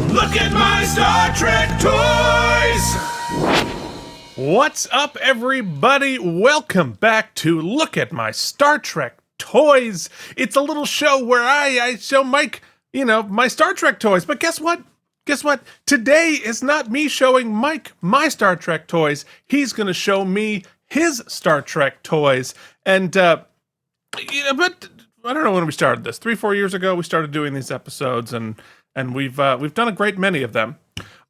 Look at my Star Trek toys! What's up, everybody? Welcome back to Look at My Star Trek Toys. It's a little show where I show Mike, my Star Trek toys. But guess what? Today is not me showing Mike my Star Trek toys. He's going to show me his Star Trek toys. And, but I don't know when we started this. 3-4 years ago, we started doing these episodes, and we've done a great many of them.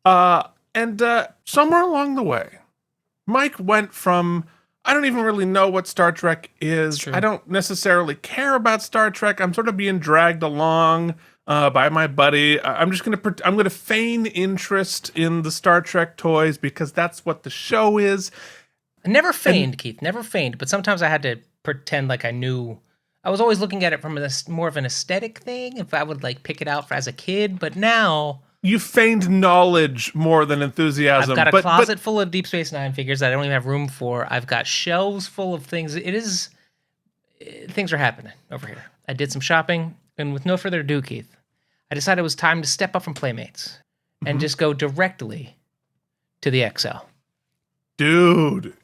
And somewhere along the way, Mike went from, I don't even really know what Star Trek is. I don't necessarily care about Star Trek. I'm sort of being dragged along by my buddy. I'm gonna feign interest in the Star Trek toys because that's what the show is. Never feigned, Keith. Never feigned. But sometimes I had to pretend like I knew. I was always looking at it from more of an aesthetic thing. If I would pick it out as a kid, but now you feigned knowledge more than enthusiasm. I've got a closet full of Deep Space Nine figures that I don't even have room for. I've got shelves full of things. Things are happening over here. I did some shopping, and with no further ado, Keith, I decided it was time to step up from Playmates and just go directly to the Exo. Dude,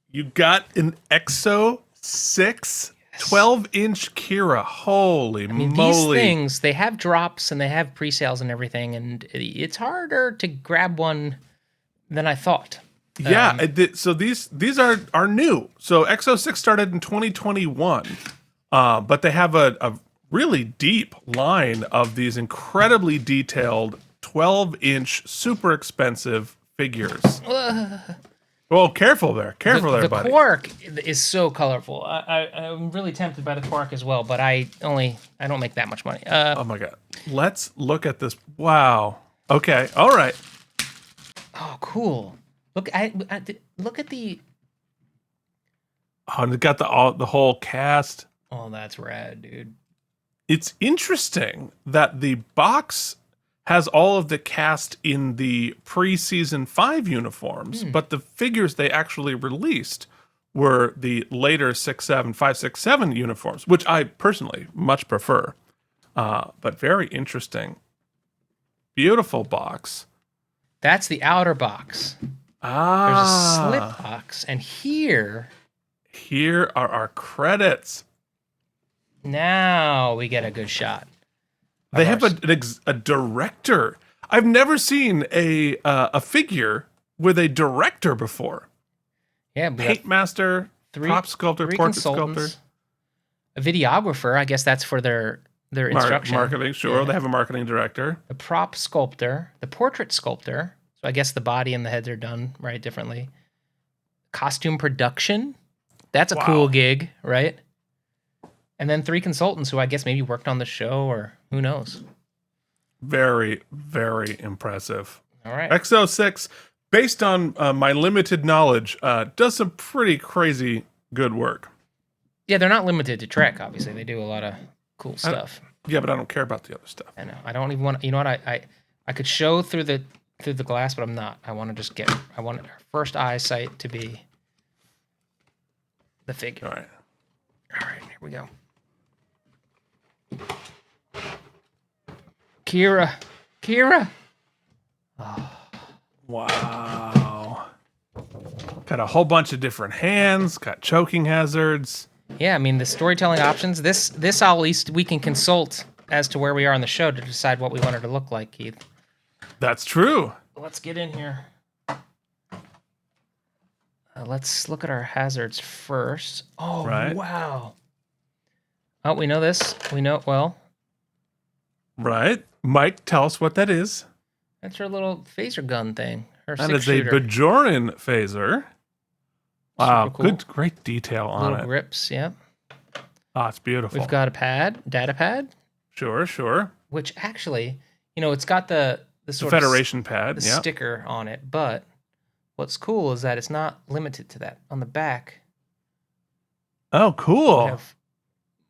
you got an Exo-6 12-inch Kira. Holy moly. These things, they have drops and they have pre-sales and everything, and it's harder to grab one than I thought. Yeah, so these are new. So Exo-6 started in 2021, but they have a really deep line of these incredibly detailed 12-inch, super expensive figures. Well, careful there, buddy. The Quark is so colorful. I'm really tempted by the Quark as well, but I don't make that much money. Oh my god, let's look at this. Wow. Okay. All right. Oh, cool. Look at the. Oh, and it got the whole cast. Oh, that's rad, dude. It's interesting that the box has all of the cast in the pre-season 5 uniforms, but the figures they actually released were the later 5, 6, 7 uniforms, which I personally much prefer. But very interesting. Beautiful box. That's the outer box. There's a slip box, and here are our credits. Now we get a good shot. They have a director. I've never seen a figure with a director before. Yeah, paint master, prop sculptor, portrait sculptor, a videographer. I guess that's for their instruction. Marketing, sure. Yeah. They have a marketing director. The prop sculptor, the portrait sculptor. So I guess the body and the heads are done right differently. Costume production. That's a cool gig, right? And then 3 consultants who I guess maybe worked on the show, or who knows. Very, very impressive. All right. Exo-6, based on my limited knowledge, does some pretty crazy good work. Yeah, they're not limited to Trek, obviously. They do a lot of cool stuff. Yeah, but I don't care about the other stuff. I know. I don't even want. You know what? I could show through the glass, but I'm not. I want to just I want our first eyesight to be the figure. All right. Here we go. Kira. Oh. Wow. Got a whole bunch of different hands, got choking hazards. Yeah, the storytelling options. This at least we can consult as to where we are on the show to decide what we want her to look like, Keith. That's true. Let's get in here. Let's look at our hazards first. Oh, right. Wow. Oh, we know this. We know it well. Right. Mike, tell us what that is. That's her little phaser gun thing. That is a Bajoran phaser. Wow, cool. Great detail on little it. Grips, yeah. Oh, it's beautiful. We've got a data pad. Sure. Which actually, it's got the sort of Federation pad, the sticker on it. But what's cool is that it's not limited to that. On the back. Oh, cool. We have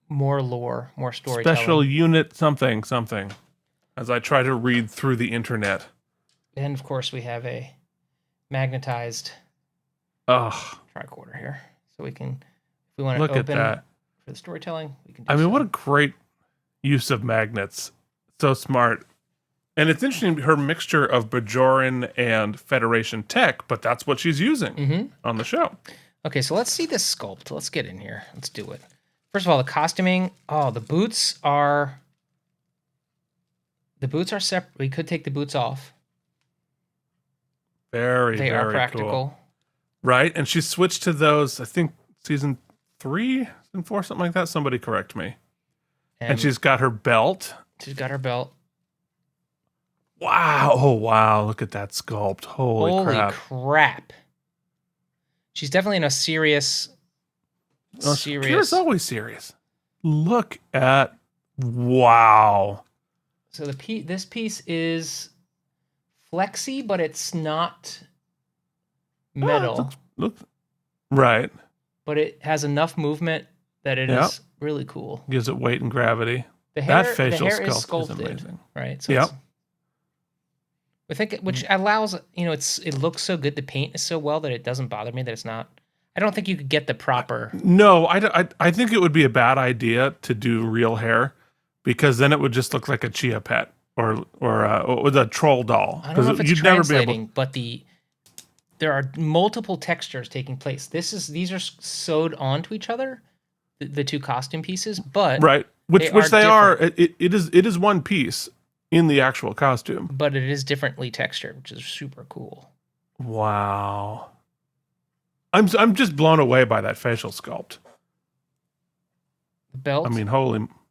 more lore, more storytelling. Special unit something. As I try to read through the internet. And of course we have a magnetized tricorder here. So we can, if we want to open for the storytelling, we can do what a great use of magnets. So smart. And it's interesting, her mixture of Bajoran and Federation tech, but that's what she's using on the show. Okay, so let's see this sculpt. Let's get in here. Let's do it. First of all, the costuming. Oh, the boots are separate. We could take the boots off. They are practical. Cool. Right? And she switched to those, I think, season 3 and 4, something like that. Somebody correct me. And she's got her belt. She's got her belt. Wow. Oh, wow. Look at that sculpt. Holy crap. She's definitely in a serious. Kira's always serious. Look at. Wow. So this piece is flexy, but it's not metal. Looks right. But it has enough movement that it is really cool. Gives it weight and gravity. That facial is sculpt sculpted, is amazing. Right? So I think which allows, it looks so good. The paint is so well that it doesn't bother me that it's not. I don't think you could get the proper. No, I think it would be a bad idea to do real hair, because then it would just look like a Chia Pet or a troll doll. I don't know if it's translating, but there are multiple textures taking place. These are sewed onto each other, the two costume pieces, but right, which they are. It is one piece in the actual costume, but it is differently textured, which is super cool. Wow, I'm just blown away by that facial sculpt. The belt. I mean,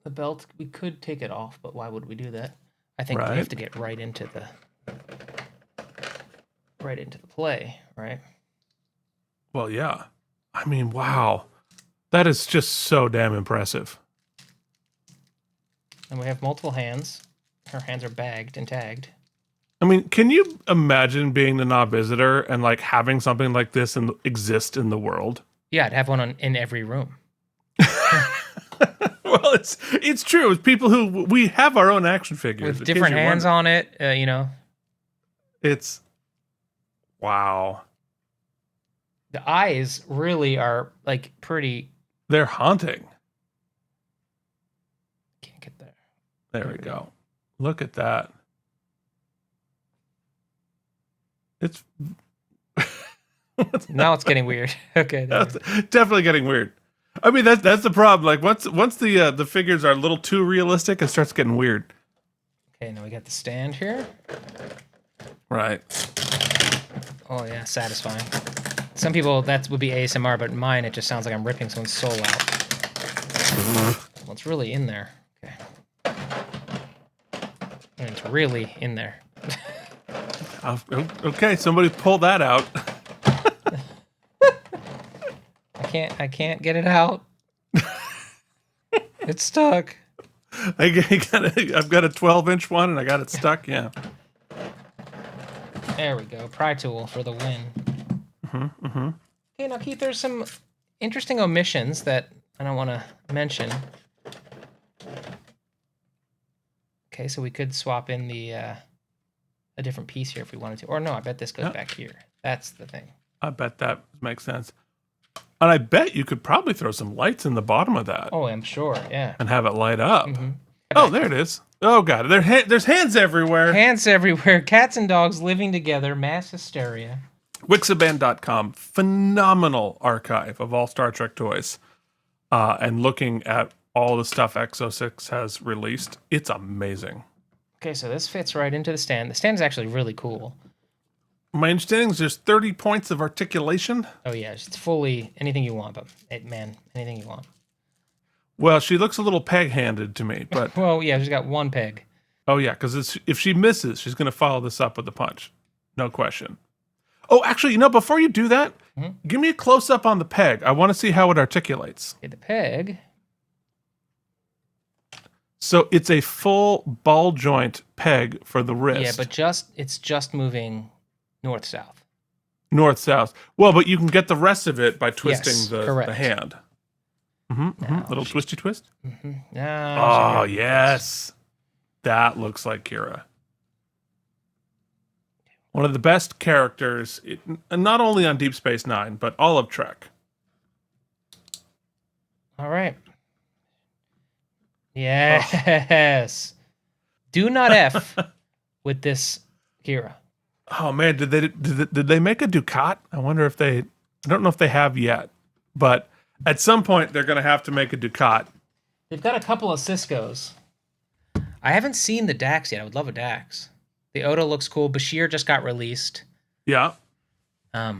the belt. We could take it off, but why would we do that? I think we have to get right into the play, right? Well, yeah. I mean, wow. That is just so damn impressive. And we have multiple hands. Her hands are bagged and tagged. I mean, can you imagine being the Nah visitor and like having something like this exist in the world? Yeah, I'd have one in every room. Well, it's true. It's people who we have our own action figures with different hands on it. It's wow. The eyes really are like pretty. They're haunting. Can't get there. There we go. Look at that. It's now it's getting weird. Okay, that's definitely getting weird. I mean, that's the problem. Like once the figures are a little too realistic, it starts getting weird. Okay, now we got the stand here. Right. Oh yeah, satisfying. Some people that would be ASMR, but mine it just sounds like I'm ripping someone's soul out. Well, it's really in there. Okay. And it's really in there. Okay, somebody pull that out. I can't get it out. It's stuck. I've got a 12-inch one and I got it stuck. Yeah. There we go. Pry tool for the win. Okay, now Keith, there's some interesting omissions that I don't want to mention. Okay, so we could swap in a different piece here if we wanted to. Or no, I bet this goes back here. That's the thing. I bet that makes sense. And I bet you could probably throw some lights in the bottom of that. Oh, I'm sure, yeah. And have it light up. Oh, there it is. Oh, God. There's hands everywhere. Hands everywhere. Cats and dogs living together. Mass hysteria. Wixaband.com. Phenomenal archive of all Star Trek toys. And looking at all the stuff Exo-6 has released, it's amazing. Okay, so this fits right into the stand. The stand is actually really cool. My understanding is there's 30 points of articulation. Oh, yeah. It's fully anything you want, but anything you want. Well, she looks a little peg-handed to me, but... Well, yeah, she's got one peg. Oh, yeah, because if she misses, she's going to follow this up with a punch. No question. Oh, actually, before you do that, give me a close-up on the peg. I want to see how it articulates. Okay, the peg... So it's a full ball joint peg for the wrist. Yeah, but it's just moving north-south. North-south. Well, but you can get the rest of it by twisting correct. The hand. Little twisty twist. No, yes. That looks like Kira. One of the best characters, not only on Deep Space Nine, but all of Trek. All right. Yes. Do not F with this Kira. Oh man, did they make a Ducat? I wonder if they. I don't know if they have yet, but at some point they're going to have to make a Ducat. They've got a couple of Ciscos. I haven't seen the Dax yet. I would love a Dax. The Odo looks cool. Bashir just got released. Yeah. But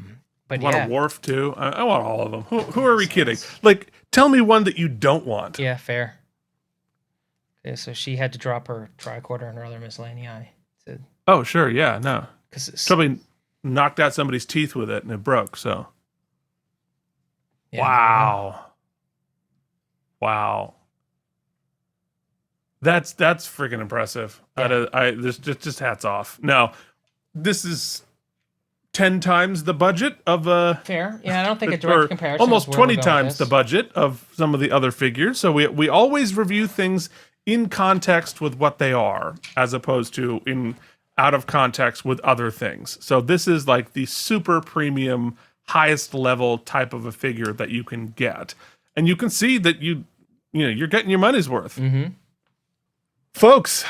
I want a Worf too. I want all of them. Who are we kidding? Like, tell me one that you don't want. Yeah, fair. Okay, so she had to drop her tricorder and her other miscellaneous. Oh, sure. Yeah, no. Because Somebody knocked out somebody's teeth with it and it broke, so. Yeah, Wow. That's freaking impressive. Yeah. This just hats off. Now, this is 10 times the budget of fair. Yeah, I don't think a direct comparison. Almost is where 20 we're going with times the this. budget of some of the other figures. So we always review things in context with what they are, as opposed to in out of context with other things. So this is like the super premium, highest level type of a figure that you can get, and you can see that you're getting your money's worth. Mm-hmm. Folks,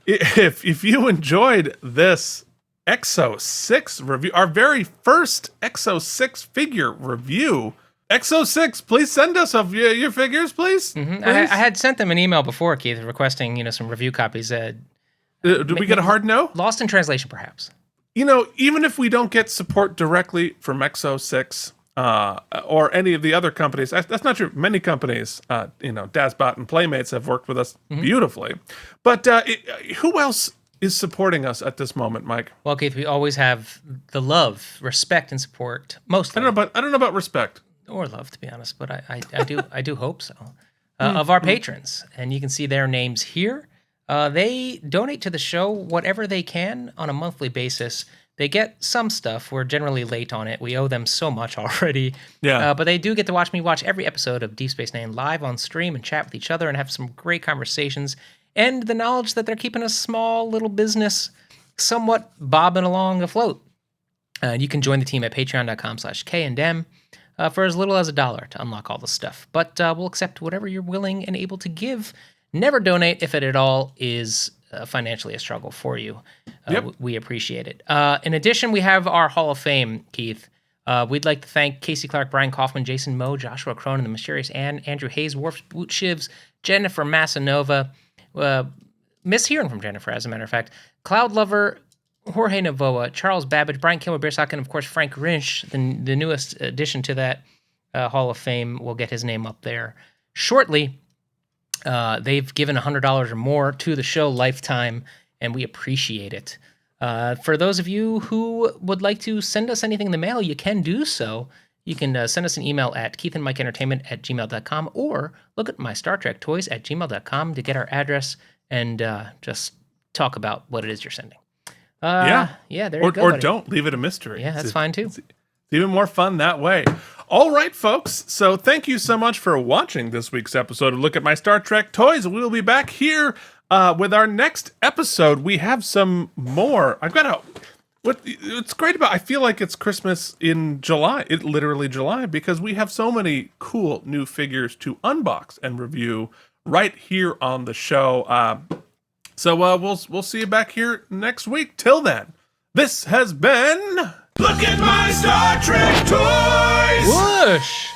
if you enjoyed this Exo-6 review, our very first Exo-6 figure review, Exo-6, please send us your figures, please. Mm-hmm. Please? I had sent them an email before, Keith, requesting some review copies. Did we get a hard no? Lost in translation, perhaps. Even if we don't get support directly from Exo-6 or any of the other companies, that's not true. Many companies, Dazbot and Playmates have worked with us beautifully. But who else is supporting us at this moment, Mike? Well, Keith, we always have the love, respect, and support. Mostly, I don't know about respect or love, to be honest, but I do hope so. Of our patrons, and you can see their names here. They donate to the show whatever they can on a monthly basis. They get some stuff. We're generally late on it. We owe them so much already. Yeah. But they do get to watch me watch every episode of Deep Space Nine live on stream and chat with each other and have some great conversations. And the knowledge that they're keeping a small little business somewhat bobbing along afloat. You can join the team at patreon.com/KandM for as little as $1 to unlock all the stuff. But we'll accept whatever you're willing and able to give. Never donate if it at all is financially a struggle for you. We appreciate it. In addition, we have our Hall of Fame, Keith. We'd like to thank Casey Clark, Brian Kaufman, Jason Moe, Joshua Cronin, The Mysterious Ann, Andrew Hayes, Worf Boot Shivs, Jennifer Massanova. Miss hearing from Jennifer, as a matter of fact. Cloud Lover, Jorge Navoa, Charles Babbage, Brian Kilmer, Beersock, and of course Frank Rinsch, the newest addition to that Hall of Fame. We'll get his name up there shortly. They've given $100 or more to the show lifetime, and we appreciate it. For those of you who would like to send us anything in the mail, you can do so. You can send us an email at keithandmikeentertainment@gmail.com or look at my Star Trek toys at gmail.com to get our address and just talk about what it is you're sending. Yeah, there you go. Or buddy. don't leave it a mystery. Yeah, that's fine too. It's even more fun that way. All right, folks. So thank you so much for watching this week's episode of Look at My Star Trek Toys. We will be back here with our next episode. We have some more. What's great about, I feel like it's Christmas in July, literally July, because we have so many cool new figures to unbox and review right here on the show. So we'll see you back here next week. Till then, this has been Look at My Star Trek Toys! Whoosh!